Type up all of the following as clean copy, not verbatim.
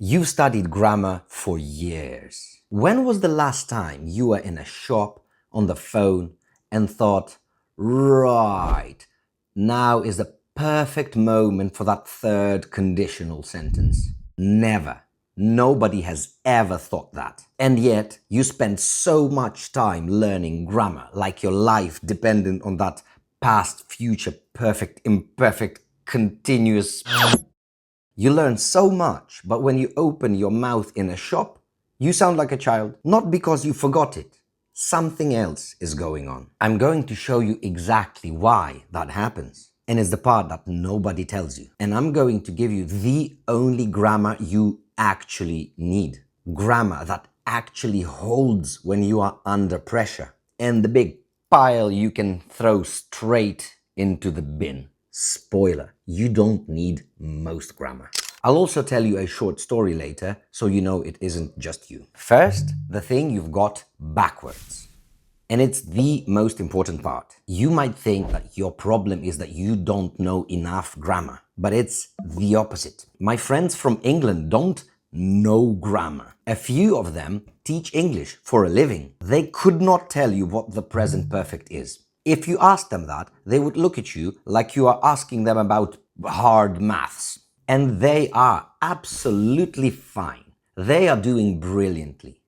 You've studied grammar for years. When was the last time you were in a shop, on the phone, and thought, right, now is the perfect moment for that third conditional sentence? Never. Nobody has ever thought that. And yet, you spend so much time learning grammar, like your life depended on that past, future, perfect, imperfect, continuous. You learn so much, but when you open your mouth in a shop, you sound like a child. Not because you forgot it. Something else is going on. I'm going to show you exactly why that happens. And it's the part that nobody tells you. And I'm going to give you the only grammar you actually need. Grammar that actually holds when you are under pressure. And the big pile you can throw straight into the bin. Spoiler, you don't need most grammar. I'll also tell you a short story later, so you know it isn't just you. First, the thing you've got backwards. And it's the most important part. You might think that your problem is that you don't know enough grammar, but it's the opposite. My friends from England don't know grammar. A few of them teach English for a living. They could not tell you what the present perfect is. If you asked them that, they would look at you like you are asking them about hard maths. And they are absolutely fine. They are doing brilliantly.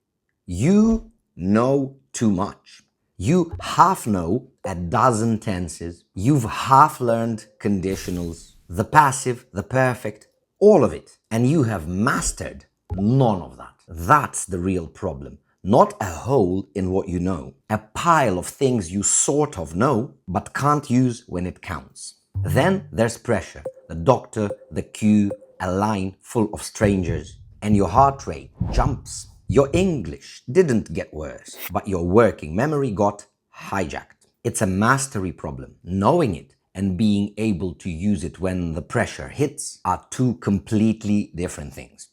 You know too much. You half know a dozen tenses. You've half learned conditionals, the passive, the perfect, all of it. And you have mastered none of that. That's the real problem. Not a hole in what you know. A pile of things you sort of know, but can't use when it counts. Then there's pressure. The doctor, the queue, a line full of strangers. And your heart rate jumps. Your English didn't get worse, but your working memory got hijacked. It's a mastery problem. Knowing it and being able to use it when the pressure hits are two completely different things.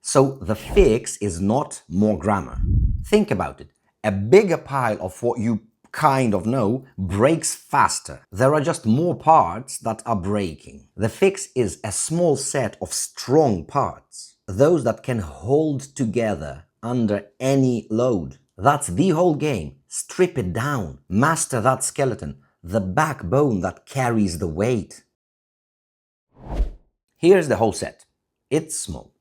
So the fix is not more grammar. Think about it. A bigger pile of what you kind of know breaks faster. There are just more parts that are breaking. The fix is a small set of strong parts. Those that can hold together under any load. That's the whole game. Strip it down. Master that skeleton. The backbone that carries the weight. Here's the whole set. It's small.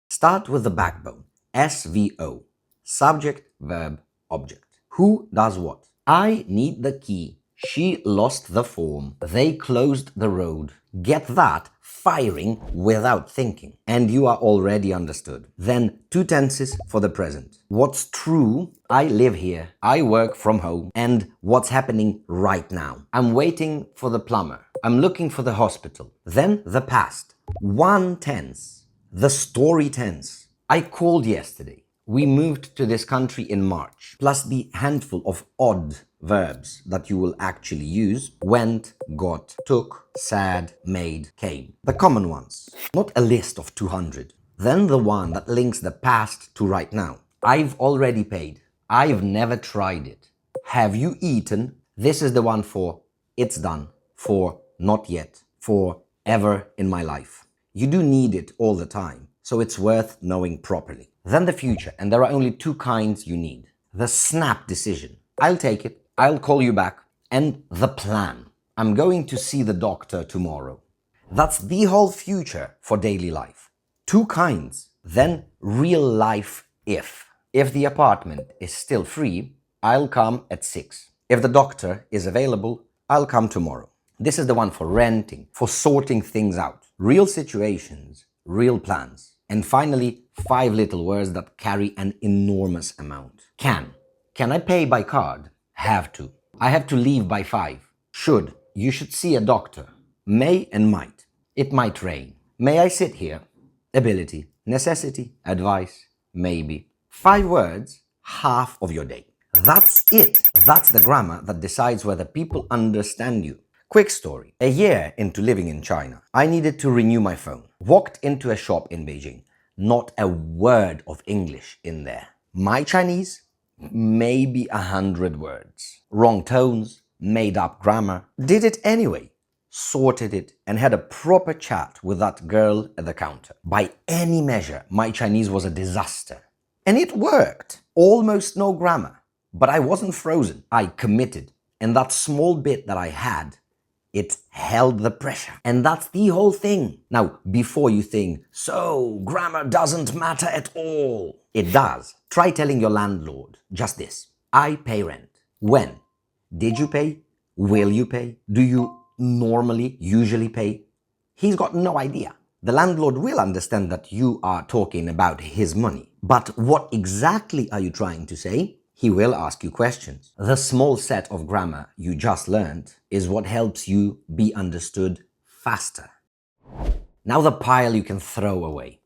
Start with the backbone. SVO. Subject, verb, object. Who does what? I need the key. She lost the form. They closed the road. Get that firing without thinking. And you are already understood. Then two tenses for the present. What's true? I live here. I work from home. And what's happening right now? I'm waiting for the plumber. I'm looking for the hospital. Then the past. One tense. The story tense. I called yesterday. We moved to this country in March, plus the handful of odd verbs that you will actually use. Went, got, took, said, made, came. The common ones, not a list of 200. Then the one that links the past to right now. I've already paid. I've never tried it. Have you eaten? This is the one for it's done, for not yet, for ever in my life. You do need it all the time, so it's worth knowing properly. Then the future, and there are only two kinds you need. The snap decision. I'll take it, I'll call you back. And the plan. I'm going to see the doctor tomorrow. That's the whole future for daily life. Two kinds. Then real life if. If the apartment is still free, I'll come at 6. If the doctor is available, I'll come tomorrow. This is the one for renting, for sorting things out. Real situations, real plans. And finally, 5 little words that carry an enormous amount. Can. Can I pay by card? Have to. I have to leave by 5. Should. You should see a doctor. May and might. It might rain. May I sit here? Ability. Necessity. Advice. Maybe. 5 words, half of your day. That's it. That's the grammar that decides whether people understand you. Quick story. A year into living in China, I needed to renew my phone. Walked into a shop in Beijing. Not a word of English in there. My Chinese? Maybe 100 words. Wrong tones, made up grammar. Did it anyway. sorted it, and had a proper chat with that girl at the counter. By any measure, my Chinese was a disaster. And it worked. Almost no grammar. But I wasn't frozen. I committed. And that small bit that I had, it held the pressure. And that's the whole thing. Now, before you think, so grammar doesn't matter at all. It does. Try telling your landlord just this. I pay rent. When? Did you pay? Will you pay? Do you usually pay? He's got no idea. The landlord will understand that you are talking about his money. But what exactly are you trying to say? He will ask you questions. The small set of grammar you just learned is what helps you be understood faster. Now the pile you can throw away.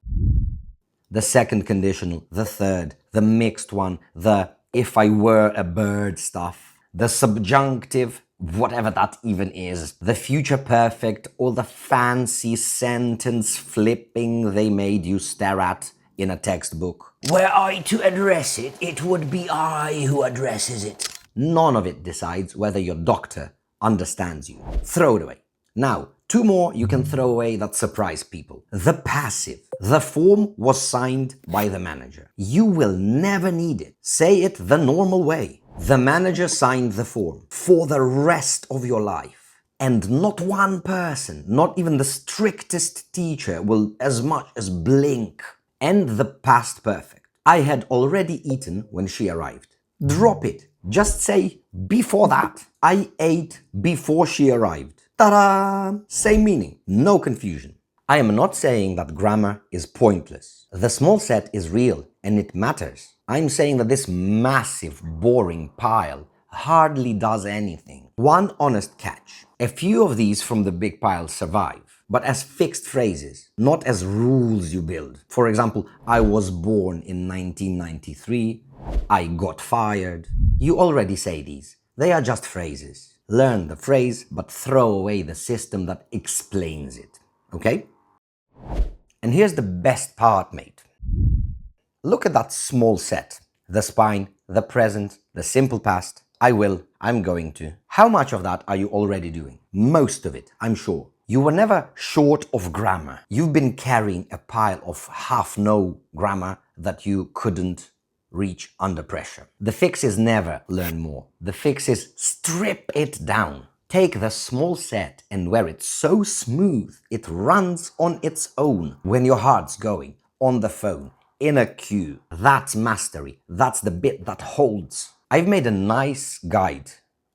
The second conditional, the third, the mixed one, the if I were a bird stuff, the subjunctive, whatever that even is, the future perfect, or the fancy sentence flipping they made you stare at in a textbook. Were I to address it, it would be I who addresses it. None of it decides whether your doctor understands you. Throw it away. Now, two more you can throw away that surprise people. The passive. The form was signed by the manager. You will never need it. Say it the normal way. The manager signed the form for the rest of your life. And not one person, not even the strictest teacher, will as much as blink. And the past perfect. I had already eaten when she arrived. Drop it. Just say before that. I ate before she arrived. Ta-da! Same meaning. No confusion. I am not saying that grammar is pointless. The small set is real and it matters. I'm saying that this massive, boring pile hardly does anything. One honest catch. A few of these from the big pile survive, but as fixed phrases, not as rules you build. For example, I was born in 1993, I got fired. You already say these. They are just phrases. Learn the phrase, but throw away the system that explains it. Okay? And here's the best part, mate. Look at that small set. The spine, the present, the simple past. I will, I'm going to. How much of that are you already doing? Most of it, I'm sure. You were never short of grammar. You've been carrying a pile of half-no grammar that you couldn't reach under pressure. The fix is never learn more. The fix is strip it down. Take the small set and wear it so smooth it runs on its own when your heart's going, on the phone, in a queue. That's mastery. That's the bit that holds. I've made a nice guide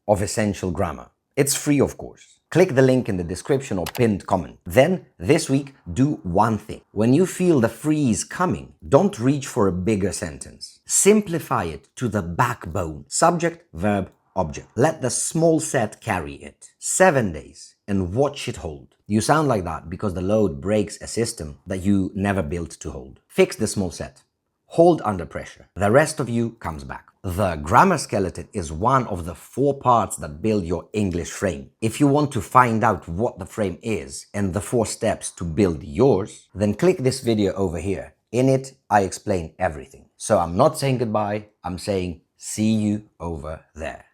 of essential grammar. It's free, of course. Click the link in the description or pinned comment. Then, this week, do one thing. When you feel the freeze coming, don't reach for a bigger sentence. Simplify it to the backbone. Subject, verb, object. Let the small set carry it. 7 days and watch it hold. You sound like that because the load breaks a system that you never built to hold. Fix the small set. Hold under pressure. The rest of you comes back. The grammar skeleton is one of the 4 parts that build your English frame. If you want to find out what the frame is and the 4 steps to build yours, then click this video over here. In it, I explain everything. So I'm not saying goodbye, I'm saying see you over there.